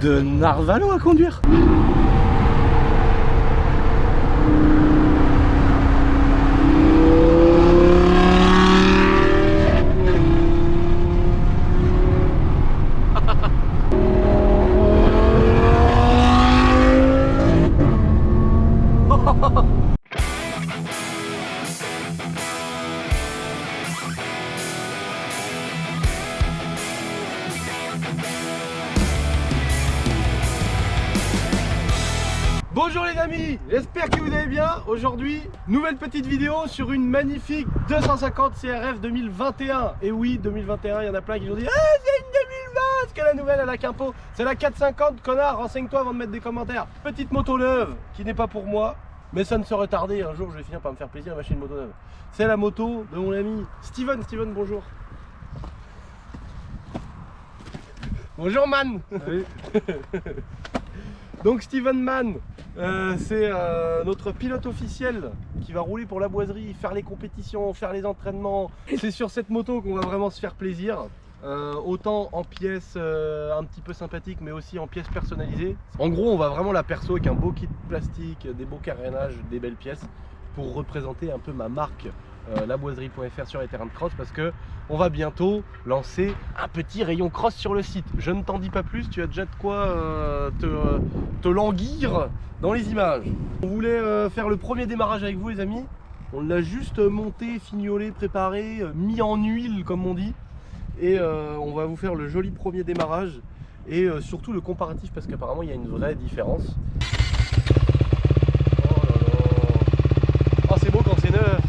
de narvalo à conduire. Bonjour les amis, j'espère que vous allez bien. Aujourd'hui, nouvelle petite vidéo sur une magnifique 250 CRF 2021. Et oui, 2021, il y en a plein qui nous disent « Ah, c'est une 2020, c'est que la nouvelle à la Quimpo. C'est la 450, connard, renseigne-toi avant de mettre des commentaires. » Petite moto neuve, qui n'est pas pour moi, mais ça ne saurait tarder. Un jour, je vais finir par me faire plaisir et m'acheter une moto neuve. C'est la moto de mon ami Steven. Steven, bonjour. Bonjour man. Salut. Donc Steven Man, c'est notre pilote officiel qui va rouler pour la boiserie, faire les compétitions, faire les entraînements. C'est sur cette moto qu'on va vraiment se faire plaisir, autant en pièces un petit peu sympathiques mais aussi en pièces personnalisées. En gros on va vraiment la perso avec un beau kit plastique, des beaux carénages, des belles pièces pour représenter un peu ma marque laboiserie.fr sur les terrains de cross, parce que on va bientôt lancer un petit rayon cross sur le site. Je ne t'en dis pas plus, tu as déjà de quoi te languir dans les images. On voulait faire le premier démarrage avec vous les amis. On l'a juste monté, fignolé, préparé, mis en huile comme on dit. Et on va vous faire le joli premier démarrage et surtout le comparatif, parce qu'apparemment il y a une vraie différence. Oh là là. Oh, c'est beau quand c'est neuf.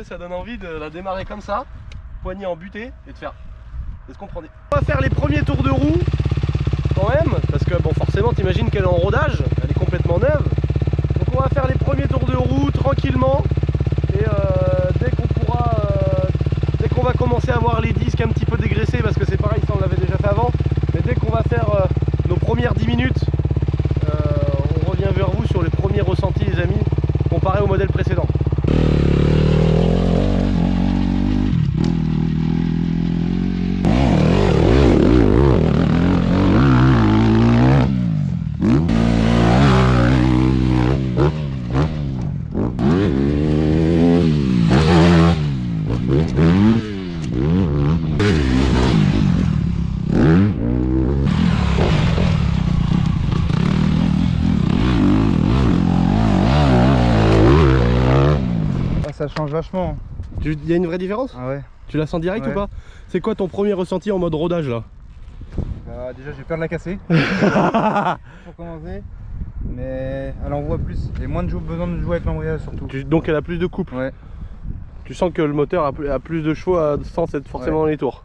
Ça donne envie de la démarrer comme ça, poignée en butée, et de faire. Est-ce qu'on prend des... On va faire les premiers tours de roue quand même, parce que bon forcément t'imagines qu'elle est en rodage, elle est complètement neuve. Donc on va faire les premiers tours de roue tranquillement, et dès qu'on va commencer à voir les disques un petit peu dégraissés, parce que c'est pareil, ça on l'avait déjà fait avant, mais dès qu'on va faire nos premières 10 minutes, on revient vers vous sur les premiers ressentis les amis, comparé au modèle précédent. Ça change vachement. Il y a une vraie différence? Ah ouais. Tu la sens direct Ouais. ou pas? C'est quoi ton premier ressenti en mode rodage là? Bah, déjà j'ai peur de la casser pour commencer. Mais elle envoie plus. Et moins de besoin de jouer avec l'embrayage surtout. Donc elle a plus de couple. Ouais. Tu sens que le moteur a plus de chevaux sans être forcément dans les tours.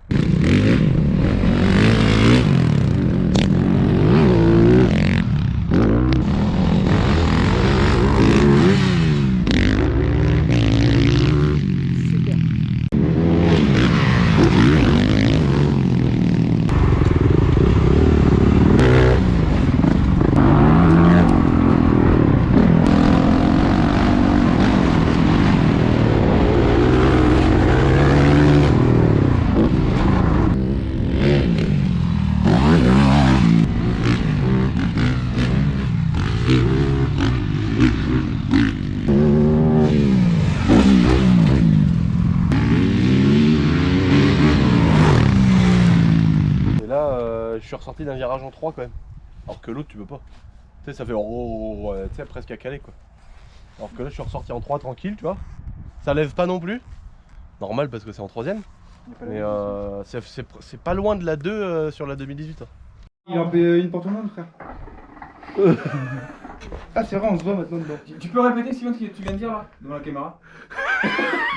Je suis ressorti d'un virage en 3 quand même. Alors que l'autre tu peux pas. Tu sais ça fait oh, tu sais presque à caler quoi. Alors que là je suis ressorti en 3 tranquille tu vois. Ça lève pas non plus. Normal parce que c'est en 3ème. Mais c'est pas loin de la 2 sur la 2018. Hein. Il en fait une porte au monde frère. Ah c'est vrai on se voit maintenant dedans. Tu peux répéter Simon ce que tu viens de dire là devant la caméra?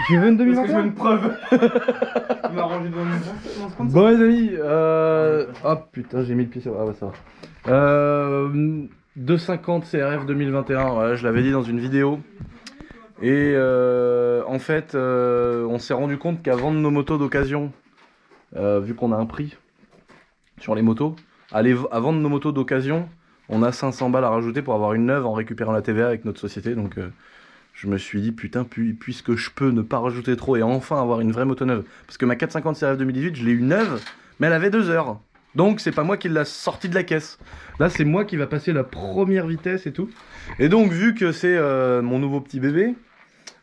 Je veux une Parce que je veux 2021. une preuve. Tu m'as rangé devant mon sponsor. Bon les amis, oh putain j'ai mis le pied sur... Ah ouais ça va. 250 CRF 2021, voilà, je l'avais dit dans une vidéo. Et en fait on s'est rendu compte qu'à vendre nos motos d'occasion, vu qu'on a un prix sur les motos, à vendre nos motos d'occasion, on a 500 balles à rajouter pour avoir une neuve en récupérant la TVA avec notre société. Donc je me suis dit putain, puisque je peux ne pas rajouter trop et enfin avoir une vraie moto neuve, parce que ma 450 CRF 2018 je l'ai eu neuve, mais elle avait 2 heures, donc c'est pas moi qui l'a sortie de la caisse. Là c'est moi qui va passer la première vitesse et tout, et donc vu que c'est mon nouveau petit bébé,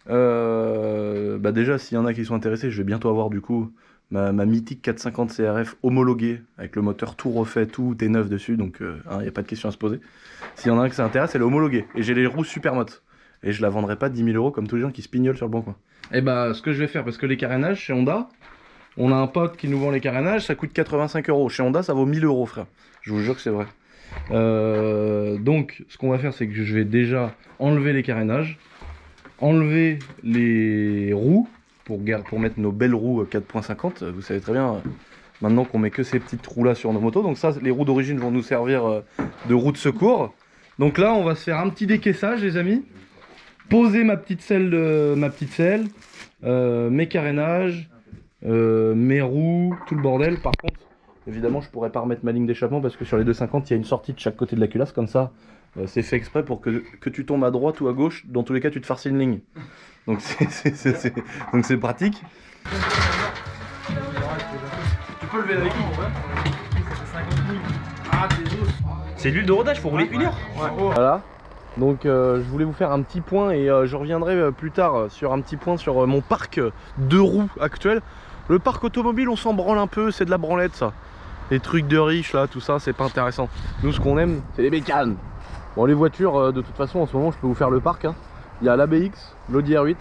bah déjà s'il y en a qui sont intéressés, je vais bientôt avoir du coup ma mythique 450 CRF homologuée avec le moteur tout refait, tout est neuf dessus, donc il n'y a pas de question à se poser. S'il y en a un qui s'intéresse, elle est homologuée et j'ai les roues Supermoto et je la vendrai pas 10 000 € comme tous les gens qui se pignolent sur le bon coin. Et bah ce que je vais faire, parce que les carénages chez Honda, on a un pote qui nous vend les carénages, ça coûte 85 €. Chez Honda ça vaut 1000 € frère, je vous jure que c'est vrai. Donc ce qu'on va faire, c'est que je vais déjà enlever les carénages, enlever les roues pour mettre nos belles roues 4.50. Vous savez très bien maintenant qu'on met que ces petites roues là sur nos motos, donc ça les roues d'origine vont nous servir de roues de secours. Donc là on va se faire un petit décaissage les amis, poser ma petite selle, mes carénages, mes roues, tout le bordel. Par contre évidemment je pourrais pas remettre ma ligne d'échappement parce que sur les 250 il y a une sortie de chaque côté de la culasse, comme ça c'est fait exprès pour que tu tombes à droite ou à gauche, dans tous les cas tu te farcis une ligne. Donc c'est pratique. Tu peux lever la béquille. C'est l'huile de rodage, faut rouler 1 heure. Voilà. Donc je voulais vous faire un petit point et je reviendrai plus tard sur un petit point sur mon parc de roues actuel. Le parc automobile on s'en branle un peu, c'est de la branlette ça. Les trucs de riches là, tout ça c'est pas intéressant. Nous ce qu'on aime c'est les bécanes. Bon les voitures de toute façon en ce moment je peux vous faire le parc hein. Il y a l'ABX, l'Audi R8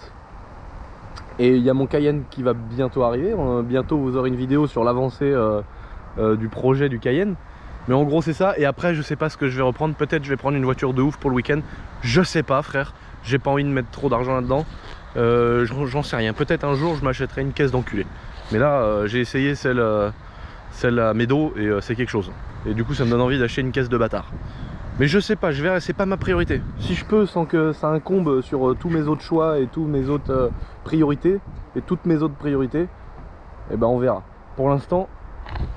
et il y a mon Cayenne qui va bientôt arriver. Bientôt vous aurez une vidéo sur l'avancée du projet du Cayenne. Mais en gros c'est ça, et après je sais pas ce que je vais reprendre. Peut-être je vais prendre une voiture de ouf pour le week-end. Je sais pas frère, j'ai pas envie de mettre trop d'argent là-dedans. J'en sais rien, peut-être un jour je m'achèterai une caisse d'enculé. Mais là j'ai essayé celle à Médo et c'est quelque chose. Et du coup ça me donne envie d'acheter une caisse de bâtard. Mais je sais pas, je verrai, c'est pas ma priorité. Si je peux sans que ça incombe sur tous mes autres choix et tous mes autres priorités, et toutes mes autres priorités, et ben on verra. Pour l'instant,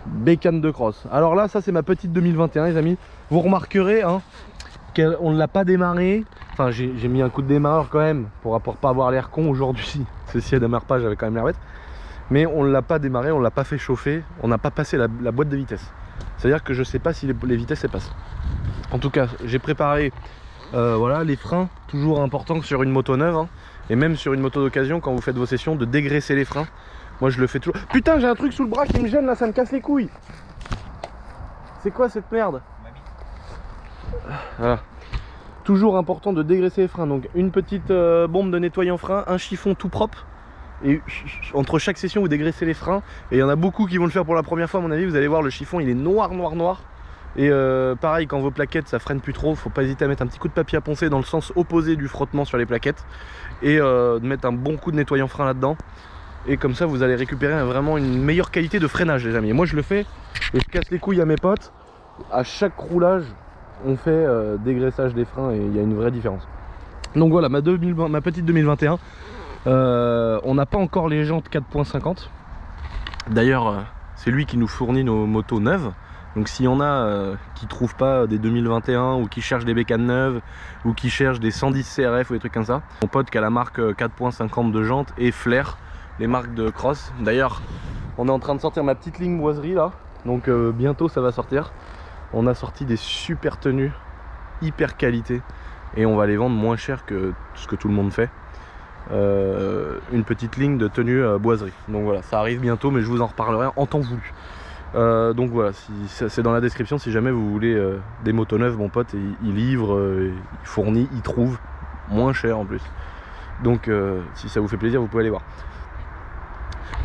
bécane de cross. Alors là, ça c'est ma petite 2021 les amis. Vous remarquerez hein, qu'on ne l'a pas démarré. Enfin j'ai mis un coup de démarreur quand même, pour pas avoir l'air con aujourd'hui. Si elle démarre pas, j'avais quand même l'air bête. Mais on ne l'a pas démarré, on ne l'a pas fait chauffer, on n'a pas passé la boîte de vitesse. C'est-à-dire que je sais pas si les vitesses elles passent. En tout cas, j'ai préparé voilà, les freins, toujours important que sur une moto neuve, hein, et même sur une moto d'occasion, quand vous faites vos sessions, de dégraisser les freins. Moi je le fais toujours. Putain, j'ai un truc sous le bras qui me gêne là, ça me casse les couilles. C'est quoi cette merde? Voilà. Toujours important de dégraisser les freins. Donc une petite bombe de nettoyant frein, un chiffon tout propre. Et entre chaque session vous dégraissez les freins. Et il y en a beaucoup qui vont le faire pour la première fois à mon avis. Vous allez voir, le chiffon il est noir. Et pareil, quand vos plaquettes ça freine plus trop, faut pas hésiter à mettre un petit coup de papier à poncer dans le sens opposé du frottement sur les plaquettes. Et de mettre un bon coup de nettoyant frein là-dedans. Et comme ça vous allez récupérer vraiment une meilleure qualité de freinage les amis. Et moi je le fais et je casse les couilles à mes potes. À chaque roulage on fait dégraissage des freins et il y a une vraie différence. Donc voilà ma petite 2021. On n'a pas encore les jantes 4.50. D'ailleurs c'est lui qui nous fournit nos motos neuves. Donc s'il y en a qui trouvent pas des 2021 ou qui cherchent des bécanes neuves ou qui cherchent des 110 CRF ou des trucs comme ça, mon pote qui a la marque 4.50 de jantes et Flair, les marques de cross. D'ailleurs on est en train de sortir ma petite ligne boiserie là, donc bientôt ça va sortir. On a sorti des super tenues hyper qualité et on va les vendre moins cher que ce que tout le monde fait. Une petite ligne de tenue boiserie. Donc voilà, ça arrive bientôt, mais je vous en reparlerai en temps voulu. Donc voilà, c'est dans la description si jamais vous voulez des motos neuves. Mon pote il livre, il fournit, il trouve moins cher en plus. Donc si ça vous fait plaisir, vous pouvez aller voir.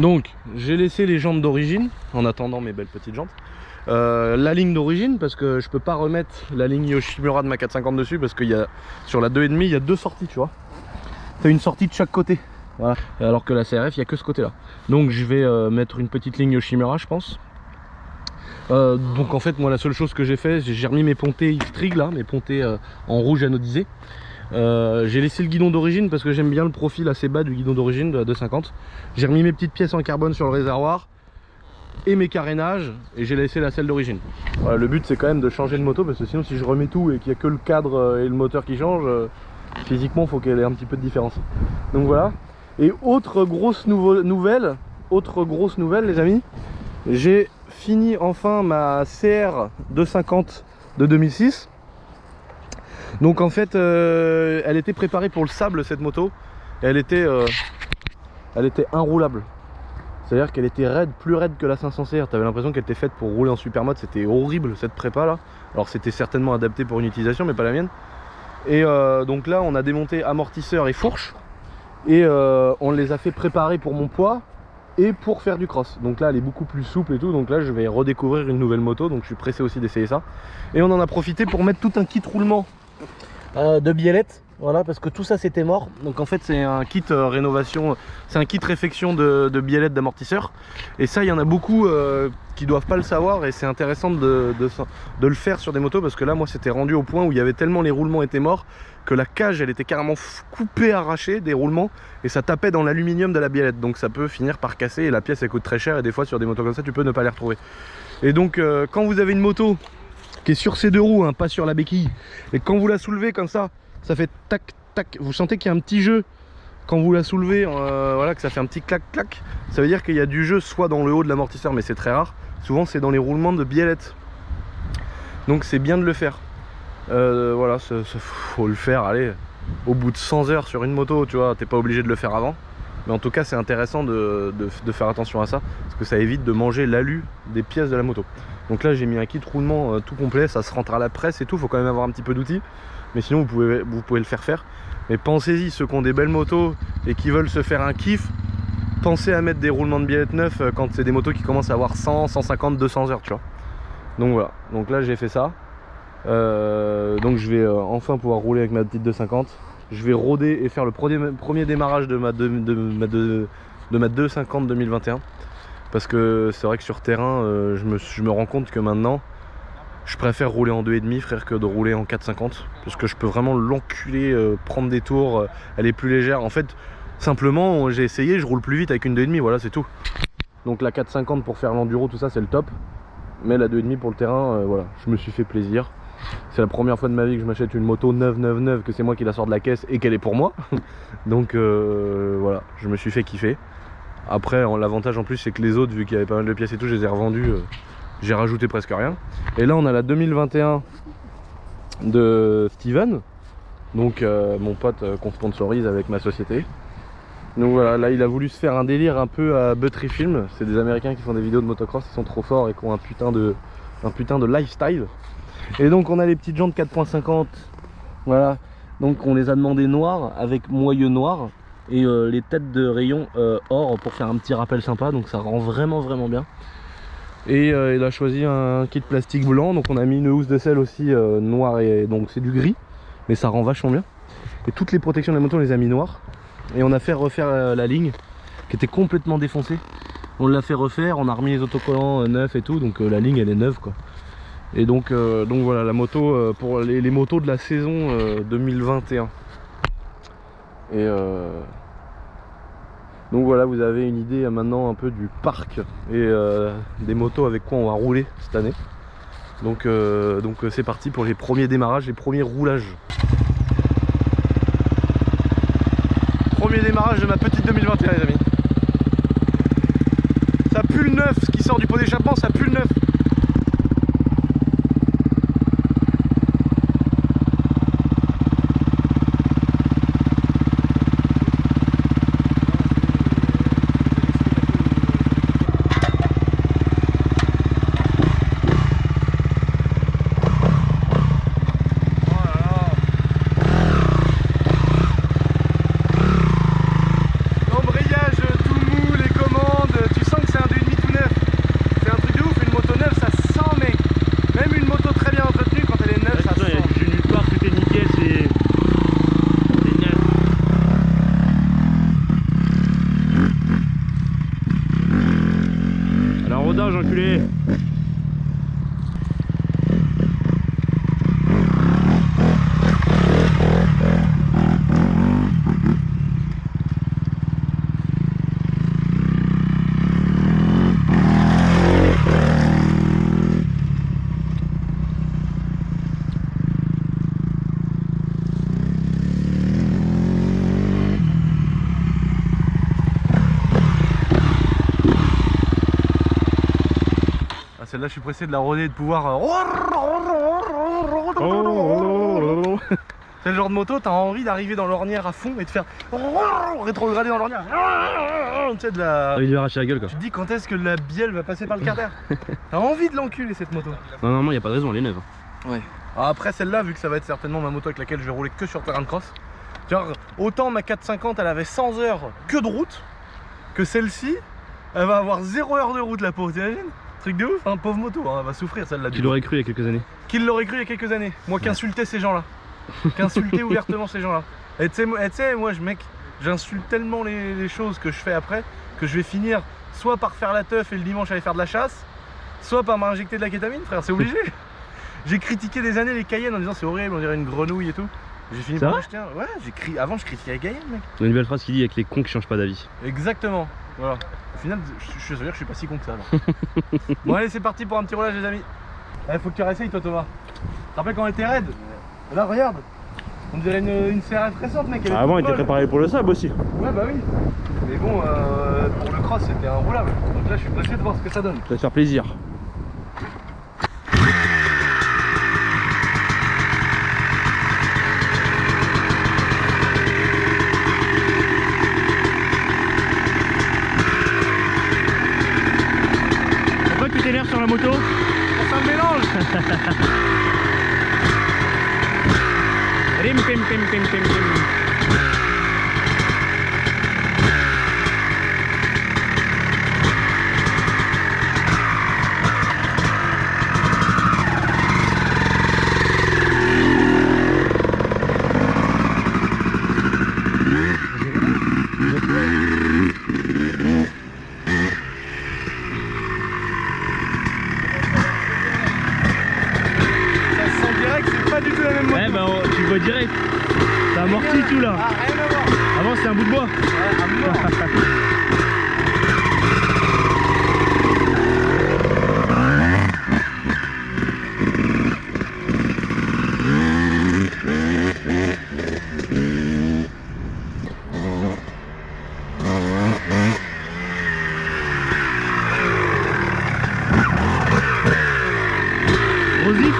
Donc j'ai laissé les jantes d'origine en attendant mes belles petites jantes. La ligne d'origine, parce que je peux pas remettre la ligne Yoshimura de ma 450 dessus, parce qu'il y a sur la 2,5 il y a deux sorties, tu vois. C'est une sortie de chaque côté, voilà. Alors que la CRF il y a que ce côté là. Donc je vais mettre une petite ligne Yoshimura je pense. Donc en fait moi la seule chose que j'ai fait, j'ai remis mes pontées X-Trig là, mes pontées en rouge anodisé. J'ai laissé le guidon d'origine parce que j'aime bien le profil assez bas du guidon d'origine de la 250. J'ai remis mes petites pièces en carbone sur le réservoir et mes carénages, et j'ai laissé la selle d'origine. Voilà, le but c'est quand même de changer de moto, parce que sinon si je remets tout et qu'il n'y a que le cadre et le moteur qui changent, Physiquement, il faut qu'elle ait un petit peu de différence. Donc voilà. Et autre grosse nouvelle les amis, j'ai fini enfin ma CR 250 de 2006. Donc en fait elle était préparée pour le sable cette moto, et elle était inroulable. C'est à dire qu'elle était raide, plus raide que la 500 CR. T'avais l'impression qu'elle était faite pour rouler en supermode. C'était horrible cette prépa là. Alors c'était certainement adapté pour une utilisation mais pas la mienne. Et donc là on a démonté amortisseur et fourche, et on les a fait préparer pour mon poids et pour faire du cross. Donc là elle est beaucoup plus souple et tout, donc là je vais redécouvrir une nouvelle moto, donc je suis pressé aussi d'essayer ça. Et on en a profité pour mettre tout un kit roulement de biellette, voilà, parce que tout ça c'était mort. Donc en fait c'est un kit rénovation, c'est un kit réfection de biellette d'amortisseur, et ça il y en a beaucoup qui doivent pas le savoir, et c'est intéressant de le faire sur des motos, parce que là moi c'était rendu au point où il y avait tellement, les roulements étaient morts, que la cage elle était carrément coupée, arrachée des roulements, et ça tapait dans l'aluminium de la biellette, donc ça peut finir par casser, et la pièce elle coûte très cher, et des fois sur des motos comme ça tu peux ne pas les retrouver. Et donc quand vous avez une moto qui est sur ses deux roues, hein, pas sur la béquille, et quand vous la soulevez comme ça, ça fait tac tac, vous sentez qu'il y a un petit jeu quand vous la soulevez, voilà, que ça fait un petit clac clac, ça veut dire qu'il y a du jeu soit dans le haut de l'amortisseur, mais c'est très rare, souvent c'est dans les roulements de biellette, donc c'est bien de le faire. Voilà, faut le faire, allez, au bout de 100 heures sur une moto, tu vois, t'es pas obligé de le faire avant, mais en tout cas c'est intéressant de faire attention à ça, parce que ça évite de manger l'alu des pièces de la moto. Donc là j'ai mis un kit roulement tout complet, ça se rentre à la presse et tout, faut quand même avoir un petit peu d'outils, mais sinon vous pouvez le faire. Mais pensez-y, ceux qui ont des belles motos et qui veulent se faire un kiff, pensez à mettre des roulements de biellette neufs quand c'est des motos qui commencent à avoir 100, 150, 200 heures, tu vois. Donc voilà, donc là j'ai fait ça. Donc je vais enfin pouvoir rouler avec ma petite 250. Je vais rôder et faire le premier démarrage de ma 250 2021. Parce que c'est vrai que sur terrain, je me rends compte que maintenant, je préfère rouler en 2,5 frère que de rouler en 4,50. Parce que je peux vraiment l'enculer, prendre des tours, elle est plus légère. En fait, simplement, j'ai essayé, je roule plus vite avec une 2,5, voilà, c'est tout. Donc la 4,50 pour faire l'enduro, tout ça, c'est le top. Mais la 2,5 pour le terrain, voilà, je me suis fait plaisir. C'est la première fois de ma vie que je m'achète une moto neuve, que c'est moi qui la sors de la caisse et qu'elle est pour moi. Donc voilà, je me suis fait kiffer. Après, l'avantage en plus c'est que les autres, vu qu'il y avait pas mal de pièces et tout, je les ai revendus, j'ai rajouté presque rien. Et là on a la 2021 de Steven, donc mon pote qu'on sponsorise avec ma société. Donc voilà, là il a voulu se faire un délire un peu à Buttery Film. C'est des Américains qui font des vidéos de motocross, ils sont trop forts et qui ont un putain de lifestyle. Et donc on a les petites jantes 4.50, voilà, donc on les a demandé noires avec moyeu noir, et les têtes de rayon or pour faire un petit rappel sympa, donc ça rend vraiment bien. Et il a choisi un kit plastique blanc, donc on a mis une housse de selle aussi noire, et donc c'est du gris, mais ça rend vachement bien. Et toutes les protections de la moto on les a mis noires, et on a fait refaire la ligne qui était complètement défoncée. On l'a fait refaire, on a remis les autocollants neufs et tout, donc la ligne elle est neuve quoi. Et donc voilà la moto pour les motos de la saison 2021. Et donc voilà, vous avez une idée maintenant un peu du parc et des motos avec quoi on va rouler cette année. Donc c'est parti pour les premiers démarrages, les premiers roulages. Premier démarrage de ma petite 2021 les amis. Ça pue le neuf, ce qui sort du pot d'échappement, ça pue le neuf. Enculé. celle-là, je suis pressé de la rôder et de pouvoir. C'est le genre de moto, t'as envie d'arriver dans l'ornière à fond et de faire rétrograder dans l'ornière. Tu sais, de la. T'as envie de lui arracher la gueule quoi. Tu te dis quand est-ce que la bielle va passer par le carter. T'as envie de l'enculer cette moto. Non, normalement, y a pas de raison, elle est neuve. Ouais. Alors après celle-là, vu que ça va être certainement ma moto avec laquelle je vais rouler que sur terrain de cross. Genre, autant ma 450 elle avait 100 heures que de route, que celle-ci, elle va avoir 0 heure de route la pauvre, t'imagines? Truc de ouf, hein, pauvre moto, hein, elle va souffrir celle-là. Tu l'aurais cru il y a quelques années. Qui l'aurait cru il y a quelques années? Moi qui insultais ces gens-là. Qui insultais ouvertement ces gens-là. Et tu sais, moi mec, j'insulte tellement les choses que je fais après que je vais finir soit par faire la teuf et le dimanche aller faire de la chasse, soit par m'injecter de la kétamine, frère, c'est obligé. J'ai critiqué des années les Cayennes en disant c'est horrible, on dirait une grenouille et tout. J'ai fini par acheter un. Ouais, avant je critiquais les Cayennes, mec. Il y a une belle phrase qui dit avec les cons qui changent pas d'avis. Exactement. Voilà. Au final, je suis sûr que je suis pas si con que ça alors. Bon allez, c'est parti pour un petit roulage les amis. Il faut que tu réessayes toi Thomas. Tu te rappelles quand on était raide? Là regarde. On dirait une CRF récente mec. Avant il était préparé pour le sable aussi. Ouais bah oui. Mais bon pour le cross c'était inroulable. Donc là je suis pressé de voir ce que ça donne. Ça va te faire plaisir. Pourquoi tu t'énerves sur la moto? Ça me mélange. Rim, pim, pim, pim, pim, pim. Pas du tout la même moto. Ouais bah tu vois direct. Ça amortit tout là. Ah, rien à voir. Avant c'était un bout de bois. Ouais, à mort. Rosy.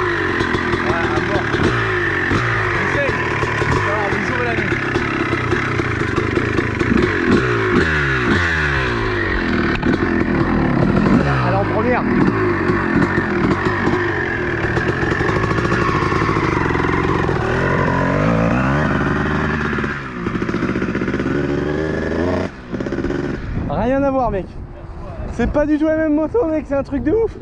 Rien à voir mec. C'est pas du tout la même moto mec, c'est un truc de ouf.